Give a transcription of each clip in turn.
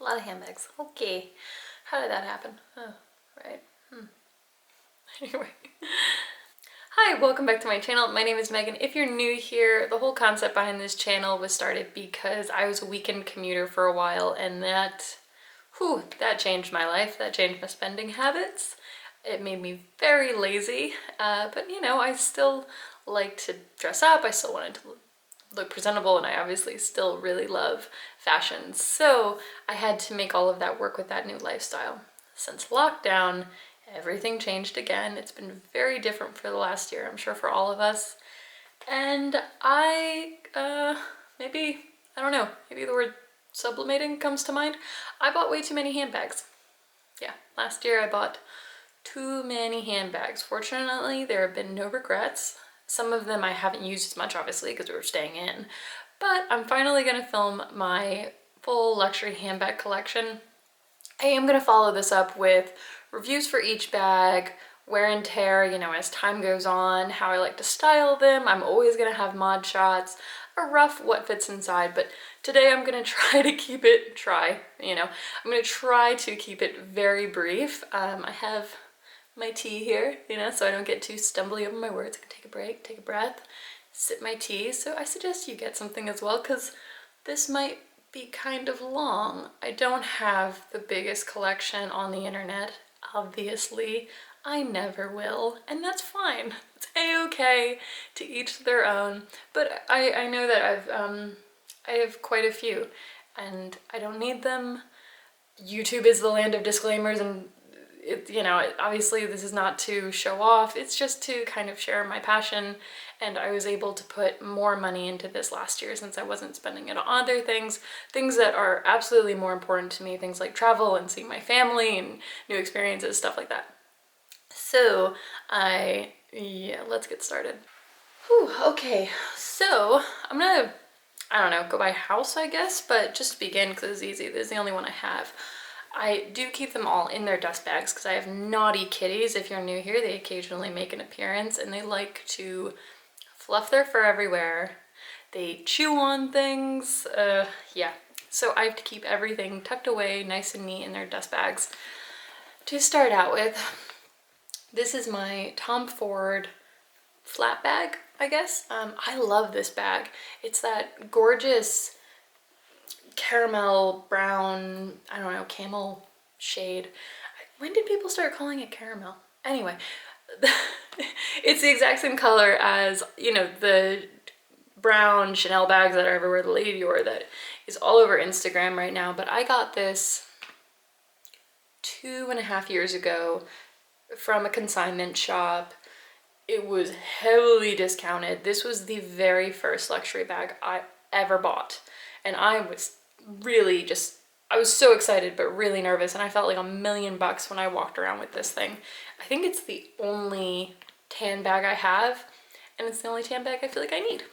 lot of handbags. Okay. How did that happen? Oh, right. Anyway. Hi, welcome back to my channel. My name is Megan. If you're new here, the whole concept behind this channel was started because I was a weekend commuter for a while, and that changed my life. That changed my spending habits. It made me very lazy, but you know, I still like to dress up. I still wanted to look presentable, and I obviously still really love fashion. So I had to make all of that work with that new lifestyle. Since lockdown, everything changed again. It's been very different for the last year, I'm sure, for all of us. And maybe the word sublimating comes to mind. I bought way too many handbags. Yeah, last year I bought too many handbags. Fortunately, there have been no regrets. Some of them I haven't used as much, obviously, because we were staying in. But I'm finally going to film my full luxury handbag collection. I am going to follow this up with reviews for each bag, wear and tear, you know, as time goes on, how I like to style them. I'm always going to have mod shots, a rough what fits inside, but today I'm going to try to keep it, I'm going to try to keep it very brief. I have my tea here, you know, so I don't get too stumbly over my words. I can take a break, take a breath, sip my tea. So I suggest you get something as well, because this might be kind of long. I don't have the biggest collection on the internet, obviously. I never will, and that's fine. It's a-okay, to each their own. But I know that I have quite a few, and I don't need them. YouTube is the land of disclaimers, and obviously this is not to show off, it's just to kind of share my passion. And I was able to put more money into this last year since I wasn't spending it on other things that are absolutely more important to me, things like travel and seeing my family and new experiences, stuff like that. So let's get started. Whew, okay, so I'm gonna, go by house, I guess, but just to begin, because it's easy, this is the only one I have. I do keep them all in their dust bags because I have naughty kitties. If you're new here, they occasionally make an appearance, and they like to fluff their fur everywhere. They chew on things, yeah. So I have to keep everything tucked away nice and neat in their dust bags. To start out with, this is my Tom Ford flat bag, I guess. I love this bag. It's that gorgeous caramel brown, camel shade. When did people start calling it caramel? Anyway, it's the exact same color as, the brown Chanel bags that are everywhere, the Lady Dior that is all over Instagram right now. But I got this 2.5 years ago from a consignment shop. It was heavily discounted. This was the very first luxury bag I ever bought. And I was really I was so excited, but really nervous, and I felt like $1 million when I walked around with this thing. I think it's the only tan bag I have, and it's the only tan bag I feel like I need.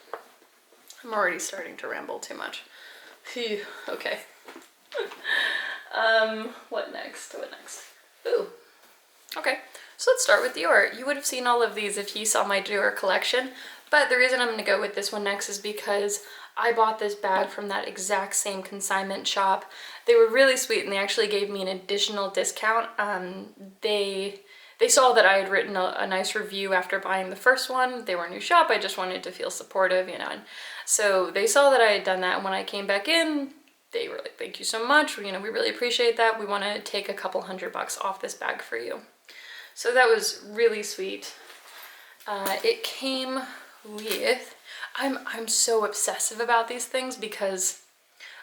I'm already starting to ramble too much. Phew, okay. What next? Ooh, okay. So let's start with Dior. You would have seen all of these if you saw my Dior collection, but the reason I'm going to go with this one next is because I bought this bag from that exact same consignment shop. They were really sweet, and they actually gave me an additional discount. They saw that I had written a nice review after buying the first one. They were a new shop. I just wanted to feel supportive, and so they saw that I had done that. And when I came back in, they were like, "Thank you so much. We really appreciate that. We want to take a couple $100 off this bag for you." So that was really sweet. It came with, I'm so obsessive about these things because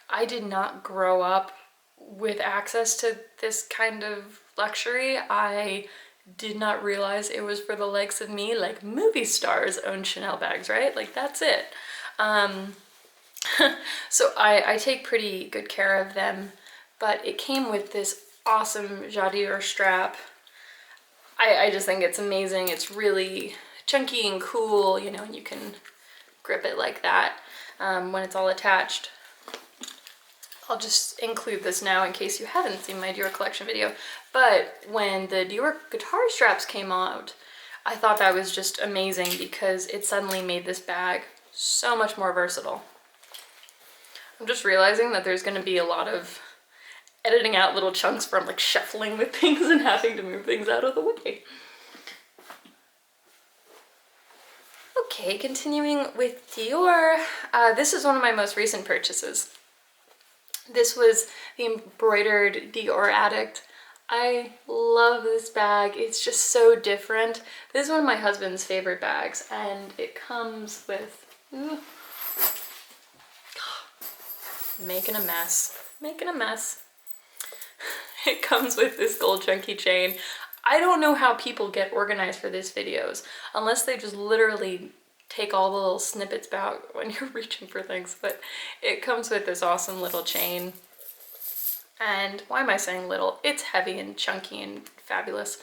I did not grow up with access to this kind of luxury. I did not realize it was for the likes of me. Like, movie stars own Chanel bags, right? Like, that's it. So I take pretty good care of them, but it came with this awesome Dior strap. I just think it's amazing. It's really chunky and cool, and you can grip it like that when it's all attached. I'll just include this now in case you haven't seen my Dior collection video. But when the Dior guitar straps came out, I thought that was just amazing because it suddenly made this bag so much more versatile. I'm just realizing that there's going to be a lot of editing out little chunks from like shuffling with things and having to move things out of the way. Okay, continuing with Dior. This is one of my most recent purchases. This was the embroidered Dior Addict. I love this bag. It's just so different. This is one of my husband's favorite bags, and it comes with, ooh, making a mess. It comes with this gold chunky chain. I don't know how people get organized for these videos, unless they just literally take all the little snippets out when you're reaching for things, but it comes with this awesome little chain. And why am I saying little? It's heavy and chunky and fabulous.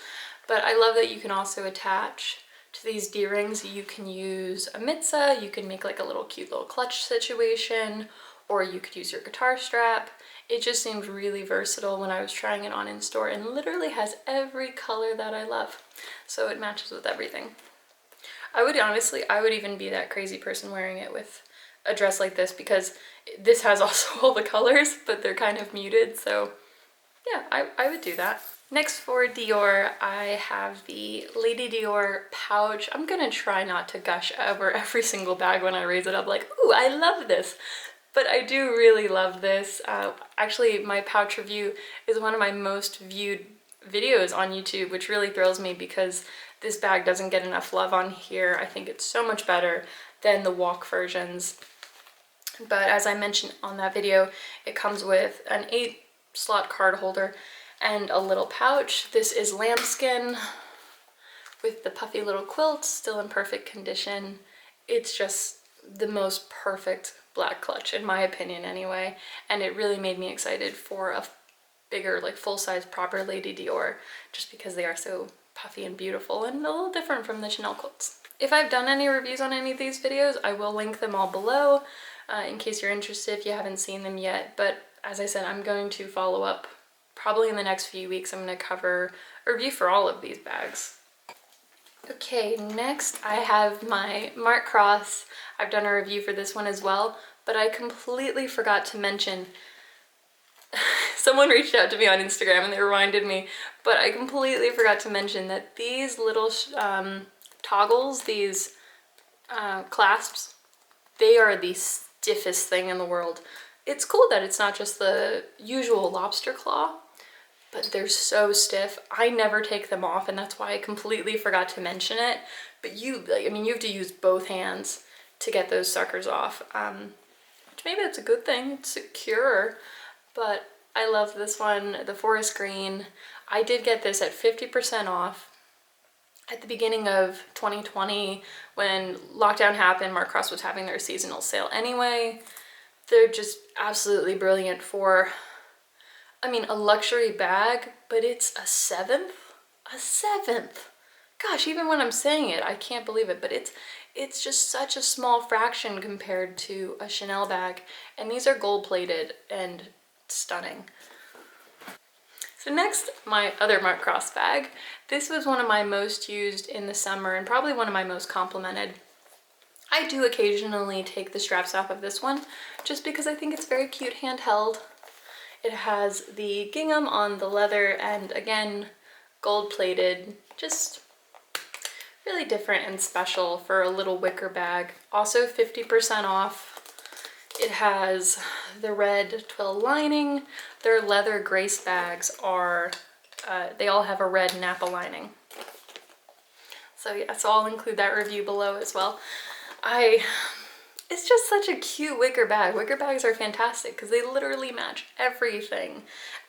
But I love that you can also attach to these D-rings. You can use a mitza, you can make like a little cute little clutch situation, or you could use your guitar strap. It just seemed really versatile when I was trying it on in store, and literally has every color that I love. So it matches with everything. I would even be that crazy person wearing it with a dress like this, because this has also all the colors, but they're kind of muted. So yeah, I would do that. Next for Dior, I have the Lady Dior pouch. I'm gonna try not to gush over every single bag when I raise it up like, ooh, I love this. But I do really love this. Actually, my pouch review is one of my most viewed videos on YouTube, which really thrills me because this bag doesn't get enough love on here. I think it's so much better than the walk versions. But as I mentioned on that video, it comes with an 8-slot card holder and a little pouch. This is lambskin with the puffy little quilt, still in perfect condition. It's just the most perfect black clutch, in my opinion anyway, and it really made me excited for a bigger, like full-size proper Lady Dior, just because they are so puffy and beautiful and a little different from the Chanel quilts. If I've done any reviews on any of these videos, I will link them all below in case you're interested if you haven't seen them yet. But as I said, I'm going to follow up probably in the next few weeks. I'm going to cover a review for all of these bags. Okay, next I have my Mark Cross. I've done a review for this one as well, but I completely forgot to mention, someone reached out to me on Instagram and they reminded me, but I completely forgot to mention that these little toggles, these clasps, they are the stiffest thing in the world. It's cool that it's not just the usual lobster claw, but they're so stiff. I never take them off, and that's why I completely forgot to mention it. But you have to use both hands to get those suckers off, which maybe that's a good thing. It's secure, but I love this one, the forest green. I did get this at 50% off at the beginning of 2020 when lockdown happened. Mark Cross was having their seasonal sale anyway. They're just absolutely brilliant for, a luxury bag, but it's a seventh? A seventh! Gosh, even when I'm saying it, I can't believe it, but it's just such a small fraction compared to a Chanel bag. And these are gold plated and stunning. So next, my other Mark Cross bag. This was one of my most used in the summer and probably one of my most complimented. I do occasionally take the straps off of this one just because I think it's very cute handheld. It has the gingham on the leather and again, gold plated, just really different and special for a little wicker bag. Also 50% off. It has the red twill lining. Their leather grace bags are, they all have a red Napa lining. So yeah, so I'll include that review below as well. It's just such a cute wicker bag. Wicker bags are fantastic because they literally match everything.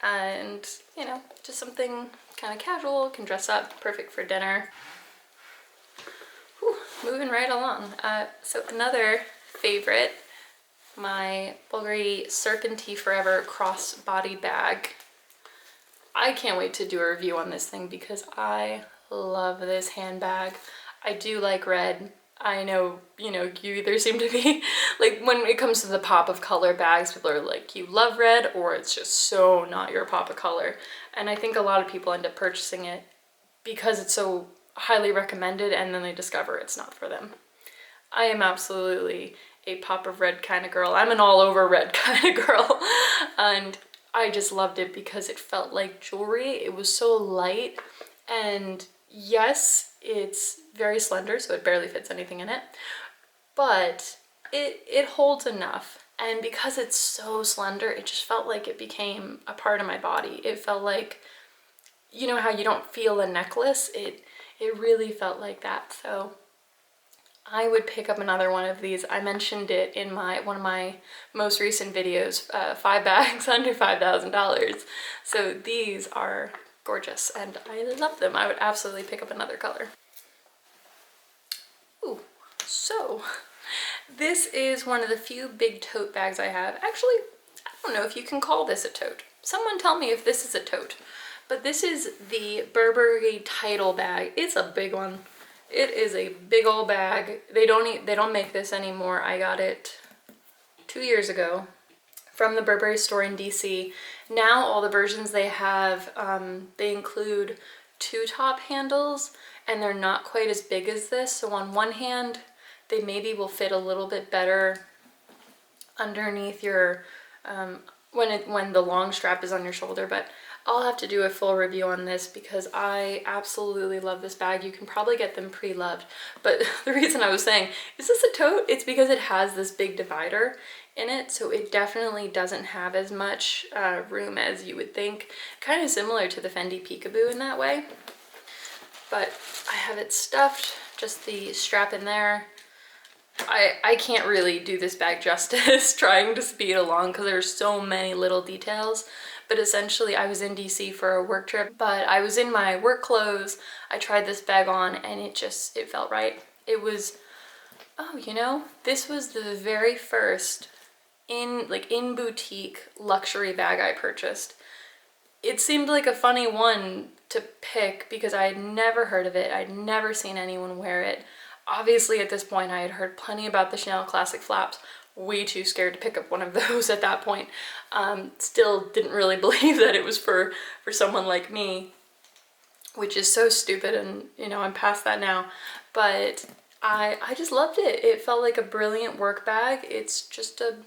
And, just something kind of casual, can dress up, perfect for dinner. Whew, moving right along. So another favorite, my Bvlgari Serpentine Forever crossbody bag. I can't wait to do a review on this thing because I love this handbag. I do like red. I know, you either seem to be, like, when it comes to the pop of color bags, people are like, you love red, or it's just so not your pop of color. And I think a lot of people end up purchasing it because it's so highly recommended, and then they discover it's not for them. I am absolutely a pop of red kind of girl. I'm an all over red kind of girl. And I just loved it because it felt like jewelry. It was so light, and yes, it's very slender, so it barely fits anything in it, but it holds enough. And because it's so slender, it just felt like it became a part of my body. It felt like, you know how you don't feel a necklace? It really felt like that. So I would pick up another one of these. I mentioned it in one of my most recent videos, 5 bags under $5,000. So these are gorgeous and I love them. I would absolutely pick up another color. Ooh, so this is one of the few big tote bags I have. Actually, I don't know if you can call this a tote. Someone tell me if this is a tote. But this is the Burberry Title Bag. It's a big one. It is a big old bag. They don't make this anymore. I got it 2 years ago from the Burberry store in DC. Now all the versions they have, they include 2 top handles, and they're not quite as big as this. So on one hand, they maybe will fit a little bit better underneath your, when the long strap is on your shoulder, but I'll have to do a full review on this because I absolutely love this bag. You can probably get them pre-loved, but the reason I was saying, is this a tote? It's because it has this big divider in it, so it definitely doesn't have as much room as you would think. Kind of similar to the Fendi Peekaboo in that way, but I have it stuffed, just the strap in there. I can't really do this bag justice trying to speed along because there's so many little details. But essentially I was in DC for a work trip, but I was in my work clothes. I tried this bag on and it felt right. It was, oh, you know, this was the very first in boutique luxury bag I purchased. It seemed like a funny one to pick because I had never heard of it. I'd never seen anyone wear it. Obviously at this point I had heard plenty about the Chanel Classic Flaps. Way too scared to pick up one of those at that point. Still didn't really believe that it was for someone like me, which is so stupid, and you know, I'm past that now. But I just loved it. It felt like a brilliant work bag. It's just a,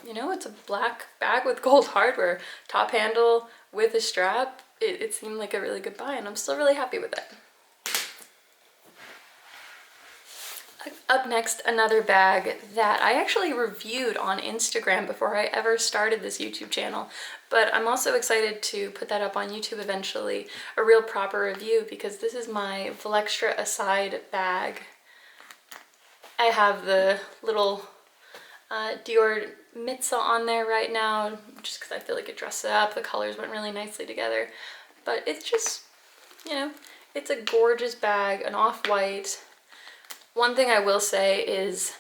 you know, it's a black bag with gold hardware, top handle with a strap. It seemed like a really good buy, and I'm still really happy with it. Up next, another bag that I actually reviewed on Instagram before I ever started this YouTube channel, but I'm also excited to put that up on YouTube eventually, a real proper review, because this is my Valextra Aside bag. I have the little Dior Mitza on there right now, just because I feel like it dresses it up. The colors went really nicely together, but it's just, you know, it's a gorgeous bag, an off-white. One thing I will say is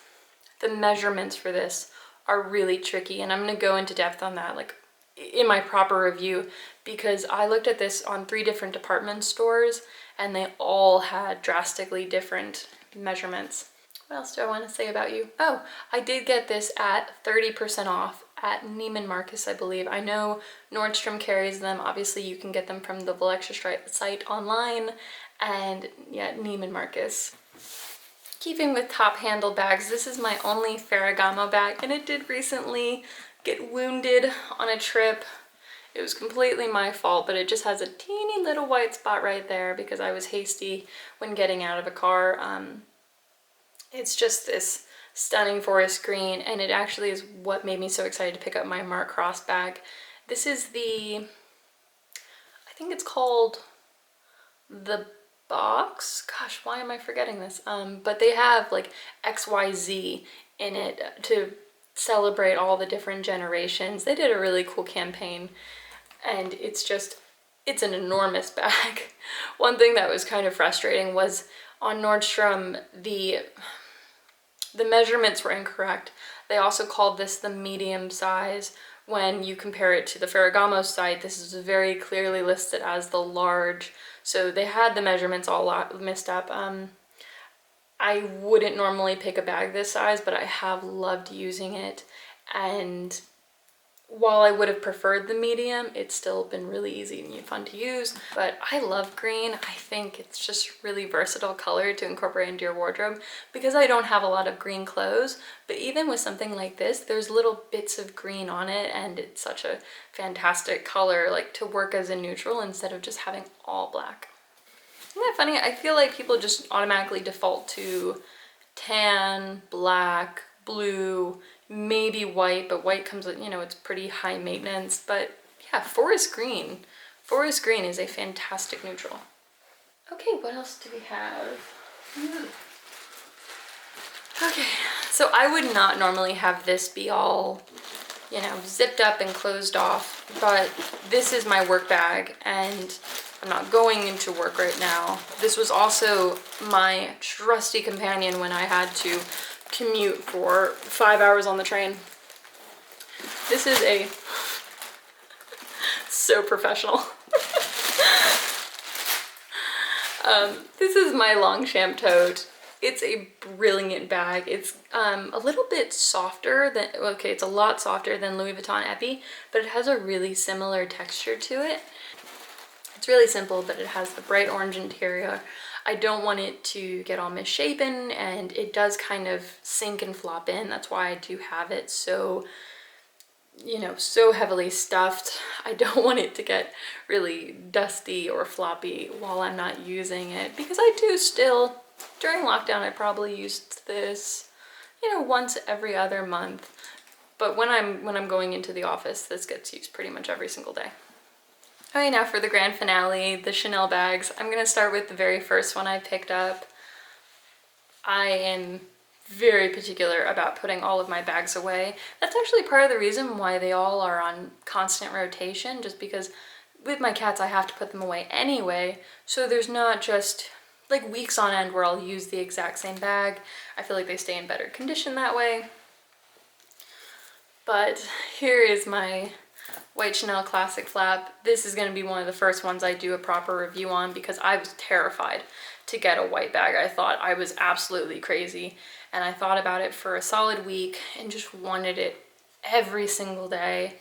the measurements for this are really tricky, and I'm going to go into depth on that like in my proper review, because I looked at this on 3 different department stores and they all had drastically different measurements. What else do I want to say about you? Oh, I did get this at 30% off at Neiman Marcus, I believe. I know Nordstrom carries them. Obviously you can get them from the Valextra site online, and yeah, Neiman Marcus. Keeping with top handle bags, this is my only Ferragamo bag, and it did recently get wounded on a trip. It was completely my fault, but it just has a teeny little white spot right there because I was hasty when getting out of a car. It's just this stunning forest green, and it actually is what made me so excited to pick up my Mark Cross bag. This is the, I think it's called the Box. Gosh, why am I forgetting this? But they have like XYZ in it to celebrate all the different generations. They did a really cool campaign, and it's an enormous bag. One thing that was kind of frustrating was on Nordstrom, the measurements were incorrect. They also called this the medium size. When you compare it to the Ferragamo site, this is very clearly listed as the large. So they had the measurements all messed up. I wouldn't normally pick a bag this size, but I have loved using it. And while I would have preferred the medium, it's still been really easy and fun to use. But I love green. I think it's just really versatile color to incorporate into your wardrobe because I don't have a lot of green clothes. But even with something like this, there's little bits of green on it, and it's such a fantastic color, like to work as a neutral instead of just having all black. Isn't that funny? I feel like people just automatically default to tan, black, blue, maybe white, but white comes with, you know, it's pretty high maintenance. But yeah, forest green. Forest green is a fantastic neutral. Okay, what else do we have? Okay, so I would not normally have this be all, you know, zipped up and closed off, but this is my work bag and I'm not going into work right now. This was also my trusty companion when I had to commute for 5 hours on the train. This is a, so professional. This is my Longchamp tote. It's a brilliant bag. It's a little bit softer than, okay, it's a lot softer than Louis Vuitton Epi, but it has a really similar texture to it. It's really simple, but it has the bright orange interior. I don't want it to get all misshapen, and it does kind of sink and flop in. That's why I do have it so, you know, so heavily stuffed. I don't want it to get really dusty or floppy while I'm not using it, because I do still, during lockdown, I probably used this, you know, once every other month. But when I'm going into the office, this gets used pretty much every single day. Okay, now for the grand finale, the Chanel bags. I'm gonna start with the very first one I picked up. I am very particular about putting all of my bags away. That's actually part of the reason why they all are on constant rotation, just because with my cats I have to put them away anyway, so there's not just like weeks on end where I'll use the exact same bag. I feel like they stay in better condition that way. But here is my white Chanel classic flap. This is going to be one of the first ones I do a proper review on because I was terrified to get a white bag. I thought I was absolutely crazy, and I thought about it for a solid week and just wanted it every single day.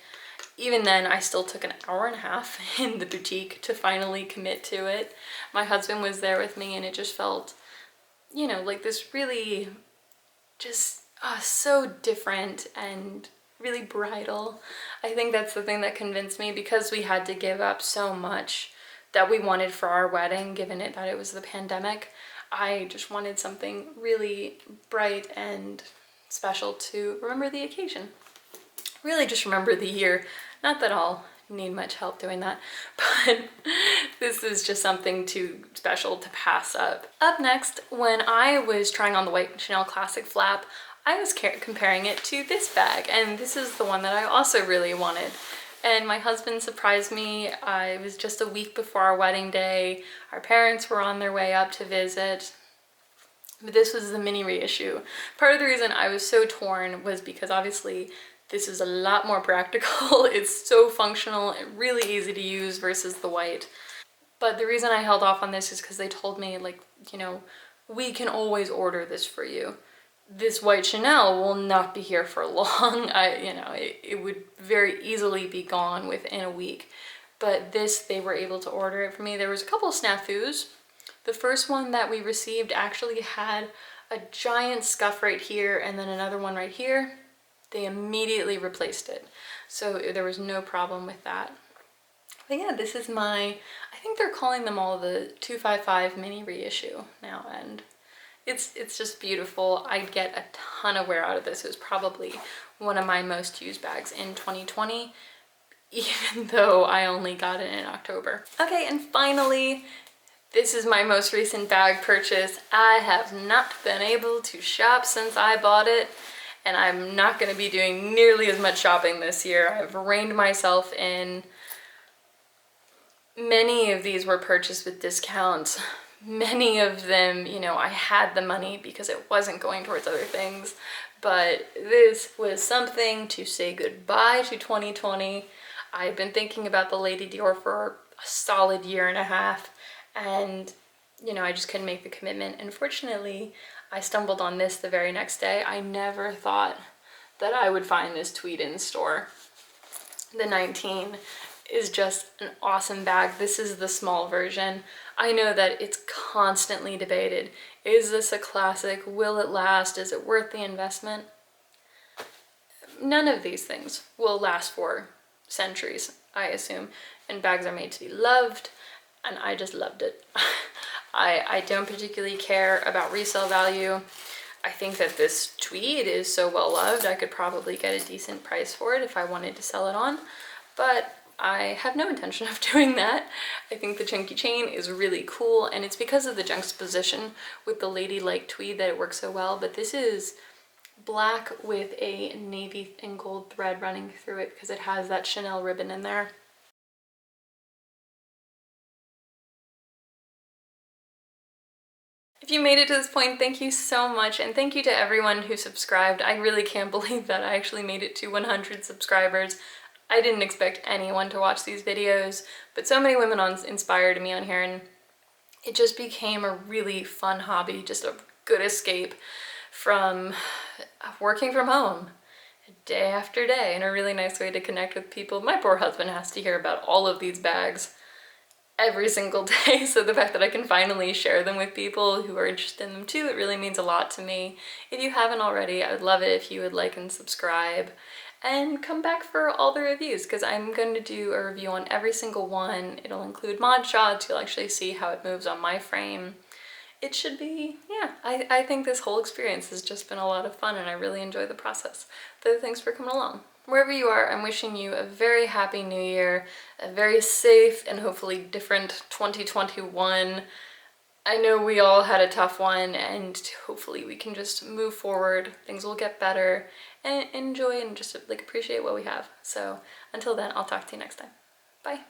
Even then, I still took an hour and a half in the boutique to finally commit to it. My husband was there with me, and it just felt, you know, like this really just so different and really bridal. I think that's the thing that convinced me, because we had to give up so much that we wanted for our wedding, given it that it was the pandemic. I just wanted something really bright and special to remember the occasion. Really just remember the year. Not that I'll need much help doing that, but this is just something too special to pass up. Up next, when I was trying on the white Chanel classic flap, I was comparing it to this bag, and this is the one that I also really wanted. And my husband surprised me. It was just a week before our wedding day. Our parents were on their way up to visit. But this was the mini reissue. Part of the reason I was so torn was because obviously this is a lot more practical. It's so functional and really easy to use versus the white. But the reason I held off on this is because they told me, like, you know, we can always order this for you. This white Chanel will not be here for long. It would very easily be gone within a week. But this, they were able to order it for me. There was a couple snafus. The first one that we received actually had a giant scuff right here and then another one right here. They immediately replaced it. So there was no problem with that. But yeah, this is my, I think they're calling them all the 255 mini reissue now, and it's just beautiful. I'd get a ton of wear out of this. It was probably one of my most used bags in 2020, even though I only got it in October. Okay, and finally, this is my most recent bag purchase. I have not been able to shop since I bought it, and I'm not going to be doing nearly as much shopping this year. I've reined myself in. Many of these were purchased with discounts. Many of them, you know, I had the money because it wasn't going towards other things, but this was something to say goodbye to 2020. I've been thinking about the Lady Dior for a solid year and a half, and, you know, I just couldn't make the commitment. Unfortunately, I stumbled on this the very next day. I never thought that I would find this tweed in store. The 19 is just an awesome bag. This is the small version. I know that it's constantly debated. Is this a classic? Will it last? Is it worth the investment? None of these things will last for centuries, I assume. And bags are made to be loved, and I just loved it. I don't particularly care about resale value. I think that this tweed is so well loved, I could probably get a decent price for it if I wanted to sell it on, but I have no intention of doing that. I think the chunky chain is really cool, and it's because of the juxtaposition with the ladylike tweed that it works so well, but this is black with a navy and gold thread running through it because it has that Chanel ribbon in there. If you made it to this point, thank you so much, and thank you to everyone who subscribed. I really can't believe that I actually made it to 100 subscribers. I didn't expect anyone to watch these videos, but so many women inspired me on here, and it just became a really fun hobby, just a good escape from working from home day after day, and a really nice way to connect with people. My poor husband has to hear about all of these bags every single day, so the fact that I can finally share them with people who are interested in them too, it really means a lot to me. If you haven't already, I would love it if you would like and subscribe and come back for all the reviews, because I'm going to do a review on every single one. It'll include mod shots. You'll actually see how it moves on my frame. It should be, yeah, I think this whole experience has just been a lot of fun, and I really enjoy the process. So thanks for coming along. Wherever you are, I'm wishing you a very happy new year, a very safe and hopefully different 2021. I know we all had a tough one, and hopefully we can just move forward, things will get better, and enjoy and just like appreciate what we have. So until then, I'll talk to you next time. Bye.